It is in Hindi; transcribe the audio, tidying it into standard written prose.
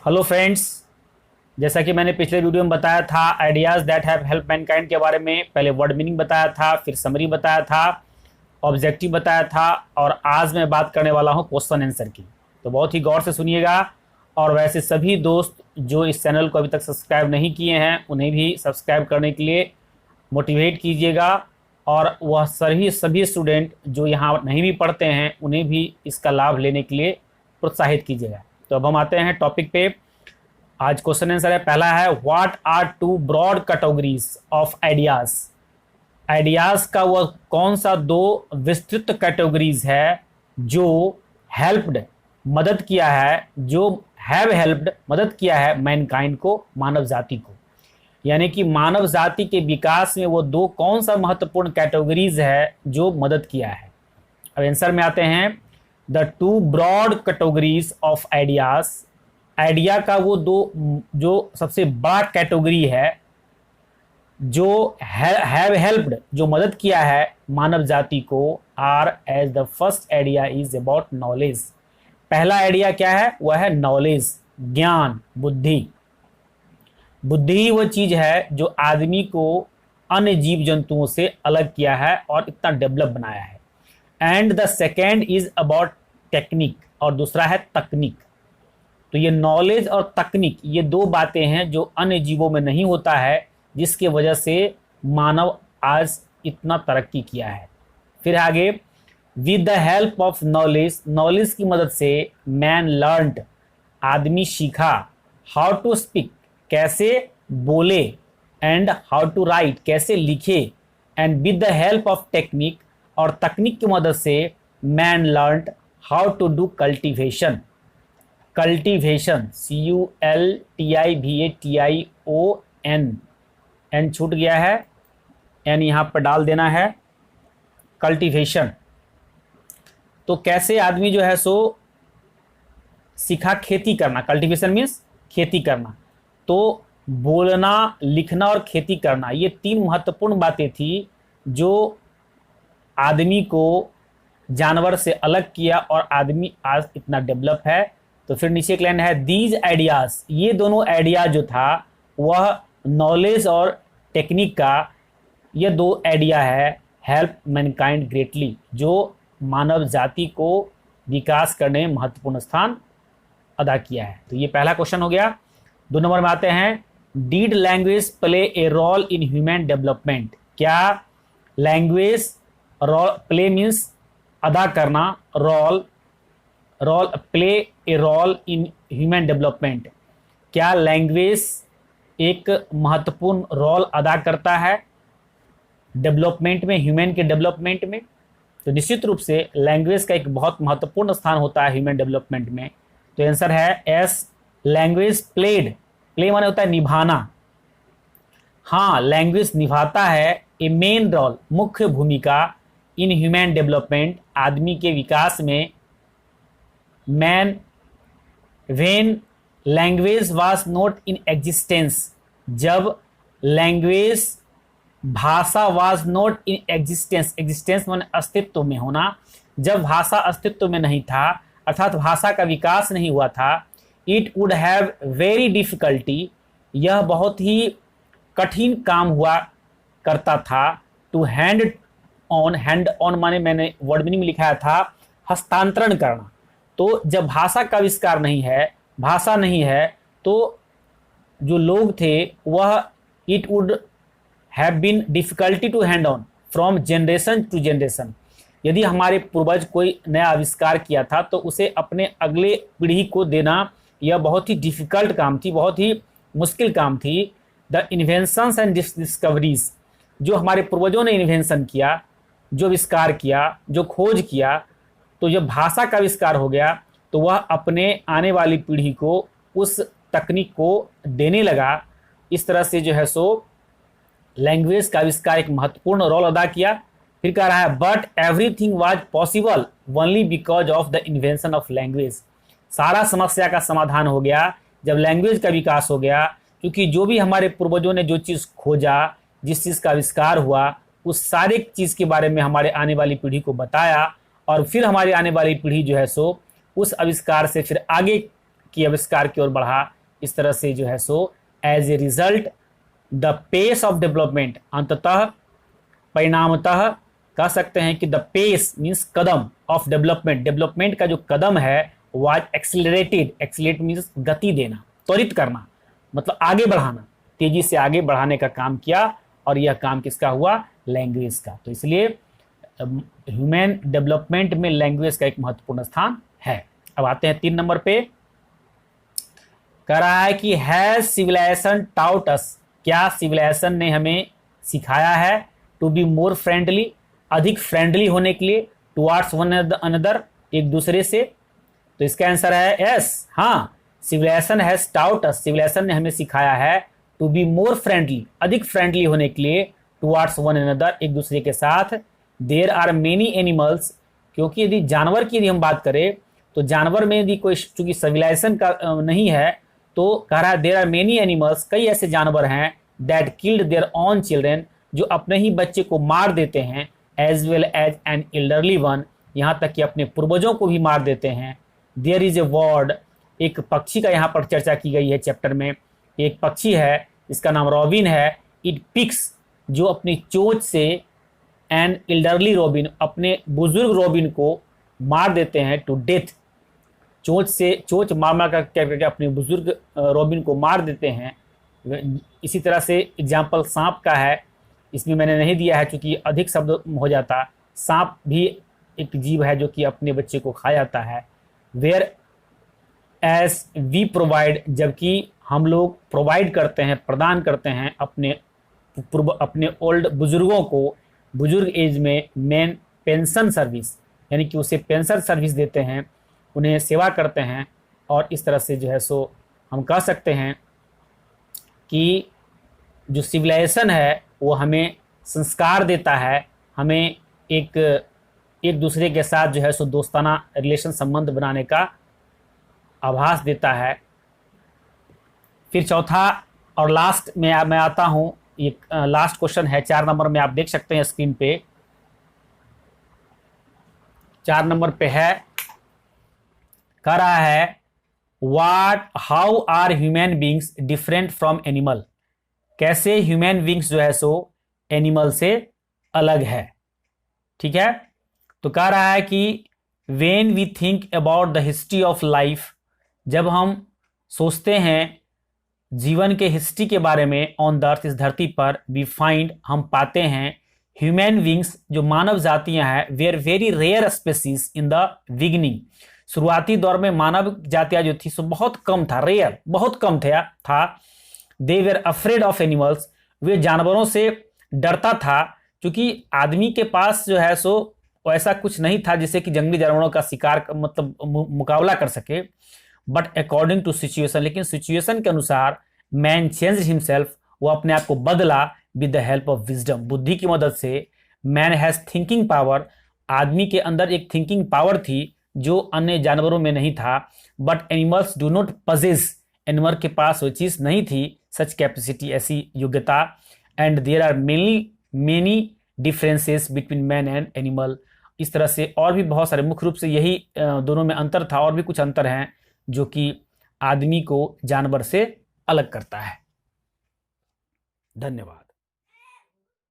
हेलो फ्रेंड्स, जैसा कि मैंने पिछले वीडियो में बताया था ideas that have help Mankind के बारे में। पहले वर्ड मीनिंग बताया था, फिर समरी बताया था, ऑब्जेक्टिव बताया था, और आज मैं बात करने वाला हूं क्वेश्चन आंसर की। तो बहुत ही गौर से सुनिएगा। और वैसे सभी दोस्त जो इस चैनल को अभी तक सब्सक्राइब नहीं किए हैं उन्हें भी सब्सक्राइब करने के लिए मोटिवेट कीजिएगा। और वह सभी स्टूडेंट जो यहाँ नहीं भी पढ़ते हैं उन्हें भी इसका लाभ लेने के लिए प्रोत्साहित कीजिएगा। तो अब हम आते हैं टॉपिक पे। आज क्वेश्चन आंसर है, पहला है what are two broad categories of ideas. Ideas का वह कौन सा दो विस्तृत कैटेगरीज है जो हेल्प्ड मदद किया है, जो हैव हेल्प्ड मदद किया है मैनकाइंड को, मानव जाति को। यानी कि मानव जाति के विकास में वो दो कौन सा महत्वपूर्ण कैटेगरीज है जो मदद किया है। अब आंसर में आते हैं, the two broad categories of ideas. Idea का वो दो जो सबसे बड़ा कैटेगरी है जो हैव हेल्प्ड, जो मदद किया है मानव जाति को, are as the first idea is about knowledge. पहला आइडिया क्या है? वह है नॉलेज, ज्ञान, बुद्धि। बुद्धि ही वह चीज है जो आदमी को अन्य जीव जंतुओं से अलग किया है और इतना डेवलप बनाया है। And the second is about technique, और दूसरा है तकनीक। तो ये नॉलेज और तकनीक, ये दो बातें हैं जो अन्य जीवों में नहीं होता है, जिसके वजह से मानव आज इतना तरक्की किया है। फिर आगे, with the help of knowledge, knowledge की मदद से मैन लर्नड, आदमी सीखा, हाउ टू स्पीक, कैसे बोले, एंड हाउ टू राइट, कैसे लिखे। And with the help of technique, और तकनीक की मदद से man learned how to do cultivation. Cultivation, CULTIVATION, N छूट गया है, एन यहाँ पर डाल देना है, कल्टीवेशन। तो कैसे आदमी जो है सो सीखा खेती करना, कल्टीवेशन मीन्स खेती करना। तो बोलना, लिखना और खेती करना, ये तीन महत्वपूर्ण बातें थी जो आदमी को जानवर से अलग किया और आदमी आज इतना डेवलप है। तो फिर नीचे एक लाइन है, दीज आइडियाज, ये दोनों आइडिया जो था वह नॉलेज और टेक्निक का, ये दो आइडिया है हेल्प मैनकाइंड ग्रेटली, जो मानव जाति को विकास करने में महत्वपूर्ण स्थान अदा किया है। तो ये पहला क्वेश्चन हो गया। 2 नंबर में आते हैं, did language play a role in human development. क्या लैंग्वेज, रोल, प्ले मीन्स अदा करना, role play a role in human development, क्या लैंग्वेज एक महत्वपूर्ण रोल अदा करता है डेवलपमेंट में, ह्यूमन के डेवलपमेंट में? तो निश्चित रूप से लैंग्वेज का एक बहुत महत्वपूर्ण स्थान होता है ह्यूमन डेवलपमेंट में। तो आंसर है एस, लैंग्वेज प्लेड। प्ले माने होता है निभाना। हाँ, लैंग्वेज निभाता है ए मेन रोल, मुख्य भूमिका, इन ह्यूमन डेवलपमेंट, आदमी के विकास में। Man when language was not in existence, जब लैंग्वेज, भाषा was not in existence, existence माने अस्तित्व में होना, जब भाषा अस्तित्व में नहीं था, अर्थात भाषा का विकास नहीं हुआ था, it would have very difficulty, यह बहुत ही कठिन काम हुआ करता था, टू हैंड ऑन माने मैंने वर्ड मीनिंग में लिखाया था हस्तांतरण करना। तो जब भाषा का आविष्कार नहीं है, भाषा नहीं है, तो जो लोग थे वह, it would have been difficulty to hand on from generation to generation. यदि हमारे पूर्वज कोई नया आविष्कार किया था तो उसे अपने अगले पीढ़ी को देना यह बहुत ही डिफिकल्ट काम थी, बहुत ही मुश्किल काम थी। द इन्वेंशंस एंड डिस्कवरीज, जो हमारे पूर्वजों ने इन्वेंशन किया, जो आविष्कार किया, जो खोज किया, तो जब भाषा का आविष्कार हो गया तो वह अपने आने वाली पीढ़ी को उस तकनीक को देने लगा। इस तरह से जो है सो लैंग्वेज का आविष्कार एक महत्वपूर्ण रोल अदा किया। फिर कह रहा है, but everything was possible only because of the invention of language. सारा समस्या का समाधान हो गया जब लैंग्वेज का विकास हो गया, क्योंकि जो भी हमारे पूर्वजों ने जो चीज़ खोजा, जिस चीज़ का आविष्कार हुआ, उस सारे चीज़ के बारे में हमारे आने वाली पीढ़ी को बताया, और फिर हमारी आने वाली पीढ़ी जो है सो उस आविष्कार से फिर आगे की आविष्कार की ओर बढ़ा, इस तरह से जो है सो as a result the pace of development, अंततः परिणामतः कह सकते हैं कि द पेस मीन्स कदम ऑफ डेवलपमेंट, डेवलपमेंट का जो कदम है वाज एक्सिलरेटेड, एक्सिलरेट मीन्स गति देना, त्वरित करना, मतलब आगे बढ़ाना, तेजी से आगे बढ़ाने का काम किया। और यह काम किसका हुआ? लैंग्वेज का। तो इसलिए ह्यूमन डेवलपमेंट में लैंग्वेज का एक महत्वपूर्ण स्थान है। अब आते हैं 3 नंबर पे, कह रहा है कि हैज सिविलाइजेशन टाउट अस, क्या सिविलाइजेशन ने हमें सिखाया है टू बी मोर फ्रेंडली, अधिक फ्रेंडली होने के लिए, टुवार्ड्स वन अनदर, एक दूसरे से। तो इसका आंसर है यस, हाँ, civilization has taught us, civilization ने हमें सिखाया है टू बी मोर फ्रेंडली, अधिक फ्रेंडली होने के लिए, टुवार्ड्स वन अनदर, एक दूसरे के साथ। देयर आर मेनी एनिमल्स, क्योंकि यदि जानवर की यदि हम बात करें तो जानवर में यदि कोई चूंकि सिविलाइजेशन का नहीं है, तो कह रहा है देयर आर मेनी एनिमल्स, कई ऐसे जानवर हैं that killed their own children, जो अपने ही बच्चे को मार देते हैं, as well as an elderly one, यहाँ तक कि अपने पूर्वजों को भी मार देते हैं। देयर इज ए वर्ड, एक पक्षी का यहाँ पर चर्चा की गई है चैप्टर में, एक पक्षी है इसका नाम रॉबिन है। इट पिक्स, जो अपनी चोंच से, एन एल्डरली रॉबिन, अपने बुजुर्ग रॉबिन को मार देते हैं टू डेथ, चोंच से, चोंच मार मार करके अपने बुजुर्ग रॉबिन को मार देते हैं। इसी तरह से एग्जाम्पल सांप का है, इसमें मैंने नहीं दिया है क्योंकि अधिक शब्द हो जाता। सांप भी एक जीव है जो कि अपने बच्चे को खा जाता है। वेयर एज वी प्रोवाइड, जबकि हम लोग प्रोवाइड करते हैं, प्रदान करते हैं अपने ओल्ड बुजुर्गों को, बुजुर्ग एज में, मेन पेंशन सर्विस, यानी कि उसे पेंशन सर्विस देते हैं, उन्हें सेवा करते हैं। और इस तरह से जो है सो हम कह सकते हैं कि जो सिविलाइजेशन है वो हमें संस्कार देता है, हमें एक दूसरे के साथ जो है सो दोस्ताना रिलेशन, संबंध बनाने का आभास देता है। फिर चौथा और लास्ट में मैं आता हूँ, ये लास्ट क्वेश्चन है 4 नंबर में, आप देख सकते हैं स्क्रीन पे, 4 नंबर पे है, कह रहा है how are human beings different from animal, कैसे ह्यूमन बींग्स जो है सो एनिमल से अलग है। ठीक है, तो कह रहा है कि when we think about the history of life, जब हम सोचते हैं जीवन के हिस्ट्री के बारे में, ऑन द अर्थ, इस धरती पर, वी फाइंड, हम पाते हैं, ह्यूमन बींग्स, जो मानव जातियां हैं, were very rare species in the beginning, शुरुआती दौर में मानव जातियां जो थी सो बहुत कम था, रेयर, बहुत कम था। They were afraid of animals, वे जानवरों से डरता था, क्योंकि आदमी के पास जो है सो ऐसा कुछ नहीं था जिससे कि जंगली जानवरों का शिकार मतलब मुकाबला कर सके। बट अकॉर्डिंग टू सिचुएशन, लेकिन सिचुएशन के अनुसार, मैन चेंज हिमसेल्फ, वो अपने आप को बदला, with the help of wisdom, बुद्धि की मदद से। मैन हैज थिंकिंग पावर, आदमी के अंदर एक थिंकिंग पावर थी जो अन्य जानवरों में नहीं था। But animals do not possess, animal के पास वो चीज़ नहीं थी, सच कैपेसिटी, ऐसी योग्यता। And there are many differences between man and animal, इस तरह से और भी बहुत सारे, मुख्य रूप से यही दोनों में अंतर था, और भी कुछ अंतर हैं जो कि आदमी को जानवर से अलग करता है। धन्यवाद।